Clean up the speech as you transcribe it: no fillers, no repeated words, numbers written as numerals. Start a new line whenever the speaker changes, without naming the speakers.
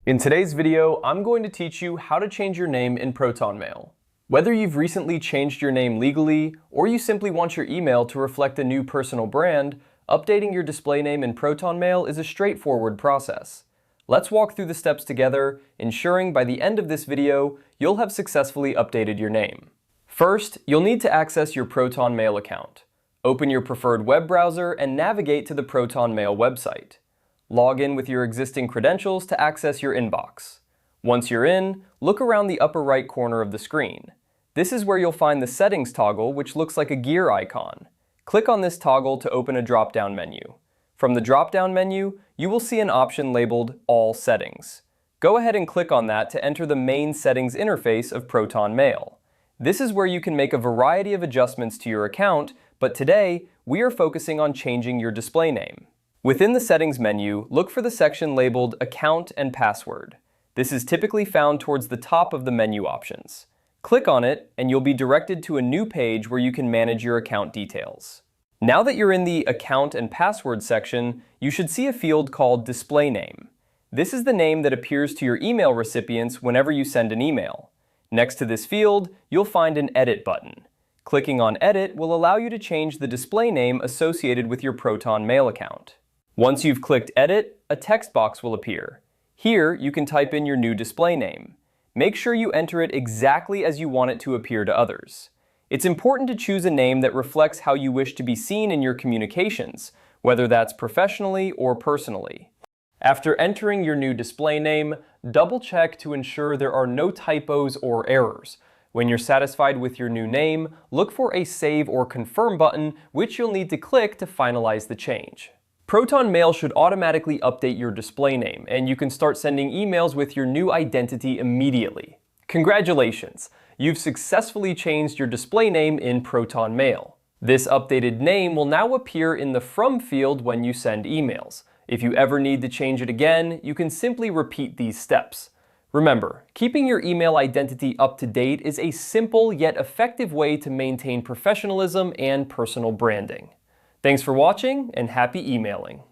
In today's video, I'm going to teach you how to change your name in Proton Mail. Whether you've recently changed your name legally, or you simply want your email to reflect a new personal brand, updating your display name in Proton Mail is a straightforward process. Let's walk through the steps together, ensuring by the end of this video, you'll have successfully updated your name. First, you'll need to access your Proton Mail account. Open your preferred web browser and navigate to the Proton Mail website. Log in with your existing credentials to access your inbox. Once you're in, look around the upper right corner of the screen. This is where you'll find the Settings toggle, which looks like a gear icon. Click on this toggle to open a drop-down menu. From the drop-down menu, you will see an option labeled All Settings. Go ahead and click on that to enter the main settings interface of Proton Mail. This is where you can make a variety of adjustments to your account, but today, we are focusing on changing your display name. Within the Settings menu, look for the section labeled Account and Password. This is typically found towards the top of the menu options. Click on it, and you'll be directed to a new page where you can manage your account details. Now that you're in the Account and Password section, you should see a field called Display Name. This is the name that appears to your email recipients whenever you send an email. Next to this field, you'll find an Edit button. Clicking on Edit will allow you to change the display name associated with your Proton Mail account. Once you've clicked Edit, a text box will appear. Here, you can type in your new display name. Make sure you enter it exactly as you want it to appear to others. It's important to choose a name that reflects how you wish to be seen in your communications, whether that's professionally or personally. After entering your new display name, double-check to ensure there are no typos or errors. When you're satisfied with your new name, look for a Save or Confirm button, which you'll need to click to finalize the change. Proton Mail should automatically update your display name, and you can start sending emails with your new identity immediately. Congratulations! You've successfully changed your display name in Proton Mail. This updated name will now appear in the From field when you send emails. If you ever need to change it again, you can simply repeat these steps. Remember, keeping your email identity up to date is a simple yet effective way to maintain professionalism and personal branding. Thanks for watching, and happy emailing.